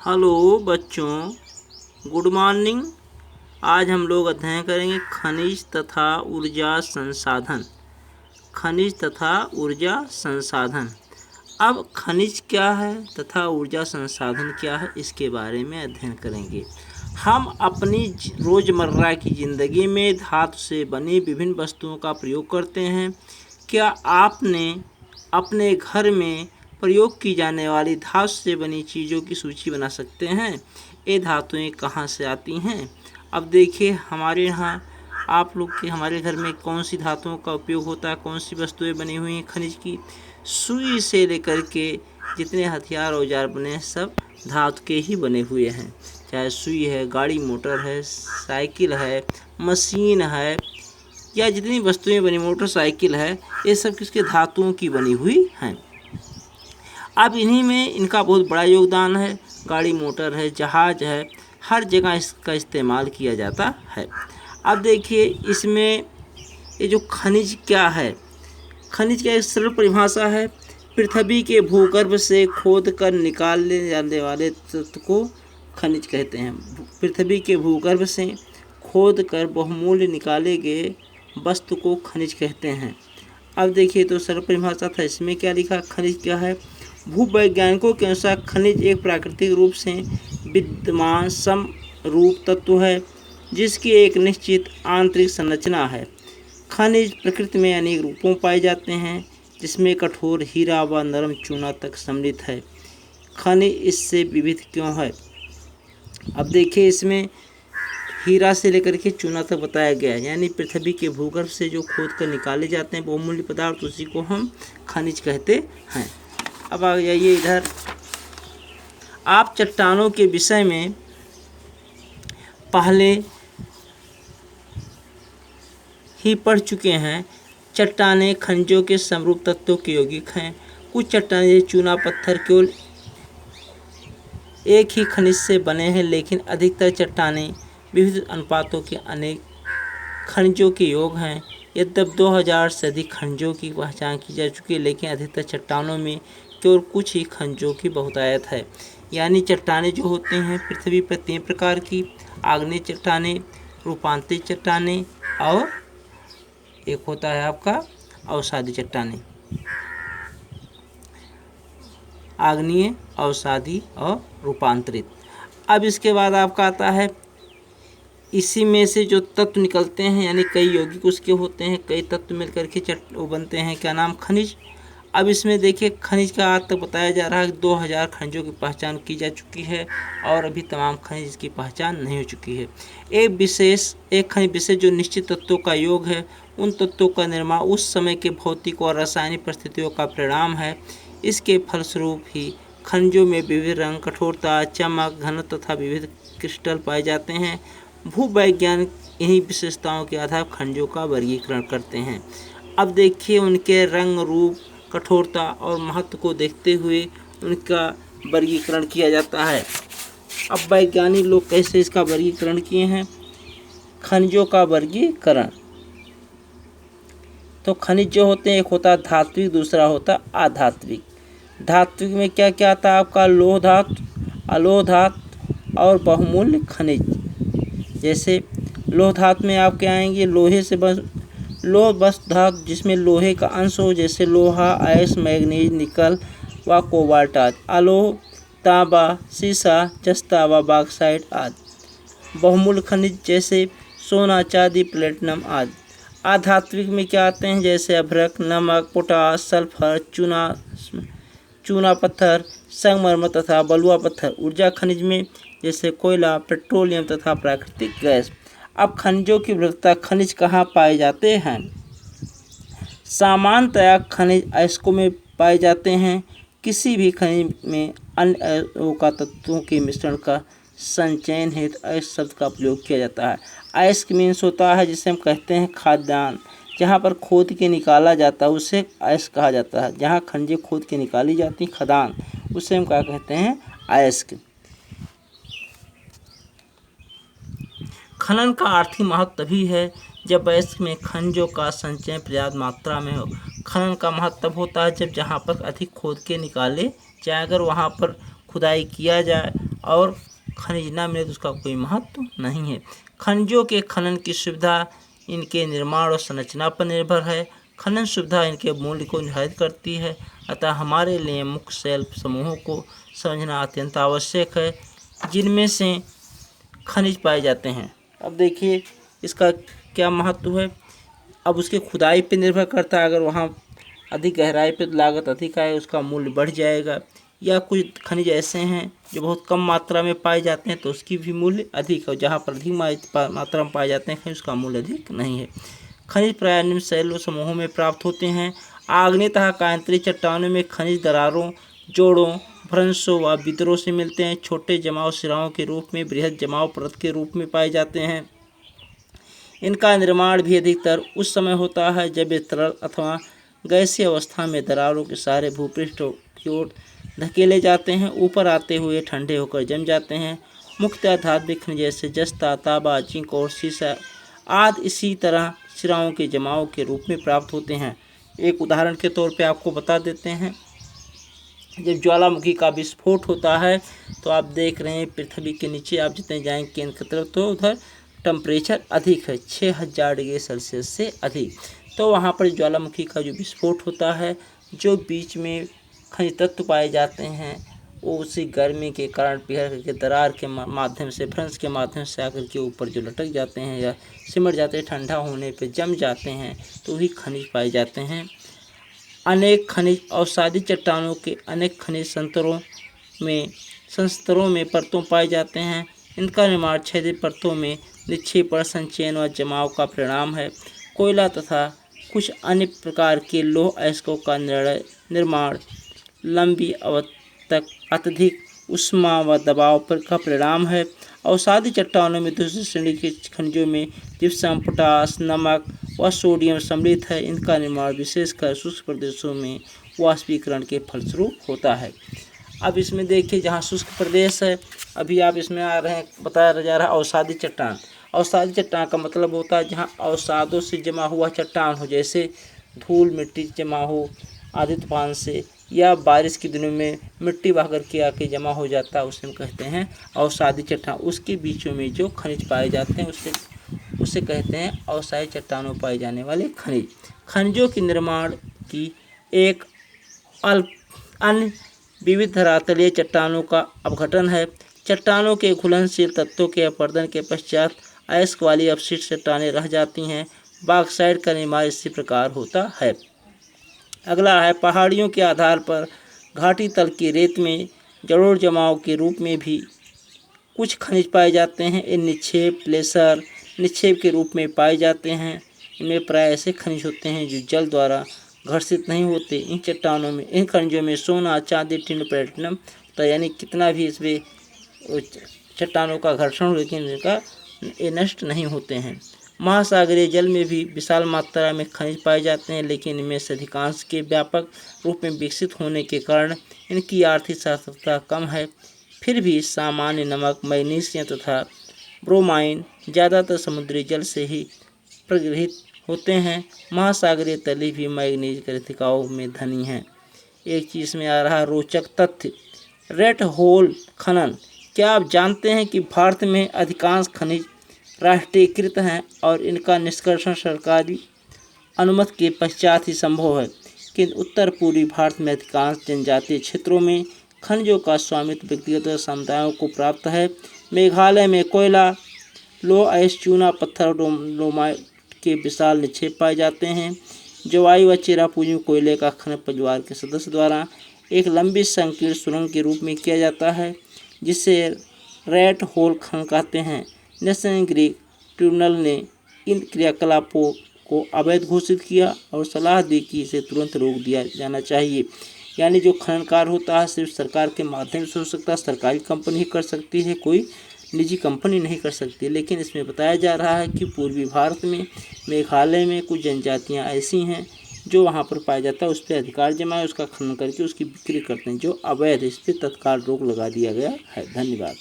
Hello बच्चों, good morning. आज हम लोग अध्ययन करेंगे खनिज तथा ऊर्जा संसाधन। खनिज तथा ऊर्जा संसाधन। अब खनिज क्या है तथा ऊर्जा संसाधन क्या है, इसके बारे में अध्ययन करेंगे। हम अपनी रोज़मर्रा की ज़िंदगी में धातु से बनी विभिन्न वस्तुओं का प्रयोग करते हैं। क्या आपने अपने घर में प्रयोग की जाने वाली धातु से बनी चीज़ों की सूची बना सकते हैं? ये धातुएं कहाँ से आती हैं? अब देखिए, हमारे यहाँ आप लोग के हमारे घर में कौन सी धातुओं का उपयोग होता है, कौन सी वस्तुएं बनी हुई हैं खनिज की। सुई से लेकर के जितने हथियार औजार बने हैं सब धातु के ही बने हुए हैं। चाहे सुई है, गाड़ी मोटर है, साइकिल है, मशीन है, या जितनी वस्तुएं बनी, मोटरसाइकिल है, ये सब किसके धातुओं की बनी हुई हैं। अब इन्हीं में इनका बहुत बड़ा योगदान है। गाड़ी मोटर है, जहाज है, हर जगह इसका इस्तेमाल किया जाता है। अब देखिए, इसमें ये जो खनिज क्या है, खनिज का एक सरल परिभाषा है। पृथ्वी के भूगर्भ से खोद कर निकाले जाने वाले तत्व को खनिज कहते हैं। पृथ्वी के भूगर्भ से खोद कर बहुमूल्य निकाले गए वस्तु को खनिज कहते हैं। अब देखिए, तो सरल परिभाषा था, इसमें क्या लिखा, खनिज क्या है। भूवैज्ञानिकों के अनुसार खनिज एक प्राकृतिक रूप से विद्यमान समरूप तत्व है जिसकी एक निश्चित आंतरिक संरचना है। खनिज प्रकृति में अनेक रूपों में पाए जाते हैं, जिसमें कठोर हीरा व नरम चूना तक सम्मिलित है। खनिज इससे विविध क्यों है? अब देखिए, इसमें हीरा से लेकर के चूना तक बताया गया है, यानी पृथ्वी के भूगर्भ से जो खोद कर निकाले जाते हैं बहुमूल्य पदार्थ, उसी को हम खनिज कहते हैं। अब आ जाइए इधर, आप चट्टानों के विषय में पहले ही पढ़ चुके हैं। चट्टानें खनिजों के समरूप तत्वों के यौगिक हैं। कुछ चट्टानें जैसे चूना पत्थर केवल एक ही खनिज से बने हैं, लेकिन अधिकतर चट्टानें विविध अनुपातों के अनेक खनिजों के योग हैं। यद्यपि 2000 से अधिक खनिजों की पहचान की जा चुकी है, लेकिन अधिकतर चट्टानों में केवल कुछ ही खनिजों की बहुतायत है। यानी चट्टानें जो होते हैं पृथ्वी पर 3 प्रकार की: आग्नेय चट्टानें, रूपांतरित चट्टानें, और एक होता है आपका अवसादी चट्टानें। आग्नेय, अवसादी और रूपांतरित। अब इसके बाद आपका आता है, इसी में से जो तत्व निकलते हैं, यानी कई यौगिक उसके होते हैं, कई तत्व मिलकर के वो बनते हैं, क्या नाम, खनिज। अब इसमें देखिए, खनिज का आज तक बताया जा रहा है कि 2000 खनिजों की पहचान की जा चुकी है और अभी तमाम खनिज की पहचान नहीं हो चुकी है। एक खनिज विशेष जो निश्चित तत्वों का योग है, उन तत्वों का निर्माण उस समय के भौतिक और रासायनिक परिस्थितियों का परिणाम है। इसके फलस्वरूप ही खनिजों में विविध रंग, कठोरता, चमक, घनत्व तथा विविध क्रिस्टल पाए जाते हैं। भूवैज्ञानिक इन्हीं विशेषताओं के आधार पर खनिजों का वर्गीकरण करते हैं। अब देखिए, उनके रंग, रूप, कठोरता और महत्व को देखते हुए उनका वर्गीकरण किया जाता है। अब वैज्ञानिक लोग कैसे इसका वर्गीकरण किए हैं? खनिजों का वर्गीकरण, तो खनिज जो होते हैं, एक होता है धात्विक, दूसरा होता है अधात्विक। धात्विक में क्या क्या आता है आपका? लोह धातु, अलोह धातु और बहुमूल्य खनिज। जैसे लोह धातु में आप क्या आएंगे, लोहे से बस लोह बस धातु जिसमें लोहे का अंश हो, जैसे लोहा, अयस्क, मैग्नीज, निकल व कोबाल्ट आदि। अलोह तांबा, सीसा, जस्ता व बॉक्साइट आदि। बहुमूल्य खनिज जैसे सोना, चांदी, प्लेटिनम आदि। अधात्विक में क्या आते हैं, जैसे अभ्रक, नमक, पोटास, सल्फर, चूना पत्थर, संगमरमर तथा बलुआ पत्थर। ऊर्जा खनिज में जैसे कोयला, पेट्रोलियम तथा प्राकृतिक गैस। अब खनिजों की विविधता, खनिज कहाँ पाए जाते हैं? सामान्यतया खनिज अयस्कों में पाए जाते हैं। किसी भी खनिज में अन्य अयस्कों का तत्वों के मिश्रण का संचयन हेतु अयस्क शब्द का प्रयोग किया जाता है। अयस्क मीन्स होता है जिसे हम कहते हैं खाद्यान्न, जहाँ पर खोद के निकाला जाता है उसे अयस्क कहा जाता है। जहाँ खनिजें खोद के निकाली जाती हैं, खदान, उसे हम क्या कहते हैं? अयस्क। खनन का आर्थिक महत्व तभी है जब अयस्क में खनिजों का संचय पर्याप्त मात्रा में हो। खनन का महत्व होता है जब जहाँ पर अधिक खोद के निकाले जाए, अगर वहाँ पर खुदाई किया जाए और खनिज ना मिले तो उसका कोई महत्व नहीं है। खनिजों के खनन की सुविधा इनके निर्माण और संरचना पर निर्भर है। खनन सुविधा इनके मूल्य को निर्धारित करती है। अतः हमारे लिए मुख्य शैल समूहों को समझना अत्यंत आवश्यक है, जिनमें से खनिज पाए जाते हैं। अब देखिए इसका क्या महत्व है। अब उसके खुदाई पे निर्भर करता है। अगर वहाँ अधिक गहराई पे लागत अधिक आए उसका मूल्य बढ़ जाएगा, या कुछ खनिज ऐसे हैं जो बहुत कम मात्रा में पाए जाते हैं तो उसकी भी मूल्य अधिक है। जहाँ पर अधिक मात्रा में पाए जाते हैं उसका मूल्य अधिक नहीं है। खनिज प्रायः निम्न शैल समूहों में प्राप्त होते हैं। आग्नेय तथा कायांतरित चट्टानों में खनिज दरारों, जोड़ों, भ्रंशों व वितरों से मिलते हैं। छोटे जमाव सिराओं के रूप में, बृहद जमाव परत के रूप में पाए जाते हैं। इनका निर्माण भी अधिकतर उस समय होता है जब वे तरल अथवा गैसीय अवस्था में दरारों के सहारे भूपृष्ठ की ओर धकेले जाते हैं। ऊपर आते हुए ठंडे होकर जम जाते हैं। मुख्यतः धात्विक खनिज जैसे जस्ता, तांबा, जिंक और सीसा आदि इसी तरह सिराओं के जमाव के रूप में प्राप्त होते हैं। एक उदाहरण के तौर पे आपको बता देते हैं। जब ज्वालामुखी का विस्फोट होता है तो आप देख रहे हैं पृथ्वी के नीचे आप जितने जाएंगे केंद्र की तरफ तो उधर टेम्परेचर अधिक है, 6000 डिग्री सेल्सियस से अधिक। तो वहाँ पर ज्वालामुखी का जो विस्फोट होता है, जो बीच में खनिज तत्व पाए जाते हैं, वो उसी गर्मी के कारण पिघल करके दरार के माध्यम से, भ्रंश के माध्यम से आकर के ऊपर जो लटक जाते हैं या सिमट जाते हैं, ठंडा होने पे जम जाते हैं, तो वही खनिज पाए जाते हैं। अनेक खनिज अवसादी चट्टानों के अनेक खनिज संस्तरों में परतों पाए जाते हैं। इनका निर्माण क्षैतिज परतों में निक्षेपण, संचयन व जमाव का परिणाम है। कोयला तथा कुछ अन्य प्रकार के लौह अयस्कों का निर्माण लंबी अवधि तक अत्यधिक ऊष्मा व दबाव पर का परिणाम है। अवसादी चट्टानों में दूसरी श्रेणी के खनिजों में जिप्सम, पोटास, नमक व सोडियम सम्मिलित है। इनका निर्माण विशेषकर शुष्क प्रदेशों में वाष्पीकरण के फलस्वरूप होता है। अब इसमें देखिए जहाँ शुष्क प्रदेश है, अभी आप इसमें आ रहे हैं, बताया जा रहा है अवसादी चट्टान। अवसादी चट्टान का मतलब होता है जहाँ अवसादों से जमा हुआ चट्टान हो, जैसे धूल मिट्टी जमा हो आधी तूफान से, या बारिश के दिनों में मिट्टी बह कर के आके जमा हो जाता है, उसे हम कहते हैं अवसादी चट्टान। उसके बीचों में जो खनिज पाए जाते हैं उसे कहते हैं अवसादी चट्टानों पाए जाने वाले खनिज। खनिजों के निर्माण की एक अन्य विविध धरातलीय चट्टानों का अपघटन है। चट्टानों के घुलनशील तत्वों के अपरदन के पश्चात अयस्क वाली अपशिष्ट चट्टानें रह जाती हैं। बॉक्साइट का निर्माण इसी प्रकार होता है। अगला है पहाड़ियों के आधार पर घाटी तल की रेत में जड़ों जमाव के रूप में भी कुछ खनिज पाए जाते हैं। इन निक्षेप प्लेसर निक्षेप के रूप में पाए जाते हैं। इनमें प्राय ऐसे खनिज होते हैं जो जल द्वारा घर्षित नहीं होते। इन खनिजों में सोना, चांदी, टिन, प्लेटिनम, तो यानी कितना भी इसमें चट्टानों का घर्षण हो लेकिन इनका ये नष्ट नहीं होते हैं। महासागरीय जल में भी विशाल मात्रा में खनिज पाए जाते हैं, लेकिन इनमें से अधिकांश के व्यापक रूप में विकसित होने के कारण इनकी आर्थिक सार्थकता कम है। फिर भी सामान्य नमक, मैग्नीशियम तथा ब्रोमाइन ज़्यादातर समुद्री जल से ही प्रगृहित होते हैं। महासागरीय तली भी मैग्नीज कृतिकाओं में धनी हैं। एक चीज़ में आ रहा रोचक तथ्य, रेड होल खनन। क्या आप जानते हैं कि भारत में अधिकांश खनिज राष्ट्रीयकृत हैं और इनका निष्कर्षण सरकारी अनुमति के पश्चात ही संभव है, किंतु उत्तर पूर्वी भारत में अधिकांश जनजातीय क्षेत्रों में खनिजों का स्वामित्व व्यक्तिगत समुदायों को प्राप्त है। मेघालय में कोयला, लौह अयस्क, चूना पत्थर, डोमाइट के विशाल निक्षेप पाए जाते हैं। जवाई व चेरापूंजी में कोयले का खनन परिवार के सदस्य द्वारा एक लंबी संकीर्ण सुरंग के रूप में किया जाता है, जिसे रेड होल खनन कहते हैं। नेशनल ग्रीक ट्रिब्यूनल ने इन क्रियाकलापों को अवैध घोषित किया और सलाह दी कि इसे तुरंत रोक दिया जाना चाहिए। यानी जो खननकार होता है सिर्फ सरकार के माध्यम से हो सकता है, सरकारी कंपनी ही कर सकती है, कोई निजी कंपनी नहीं कर सकती। लेकिन इसमें बताया जा रहा है कि पूर्वी भारत में मेघालय में कुछ जनजातियां ऐसी हैं जो वहां पर पाया जाता है, उस पर अधिकार जमाए, उसका खनन करके उसकी बिक्री करते हैं, जो अवैध। इस पर तत्काल रोक लगा दिया गया है। धन्यवाद।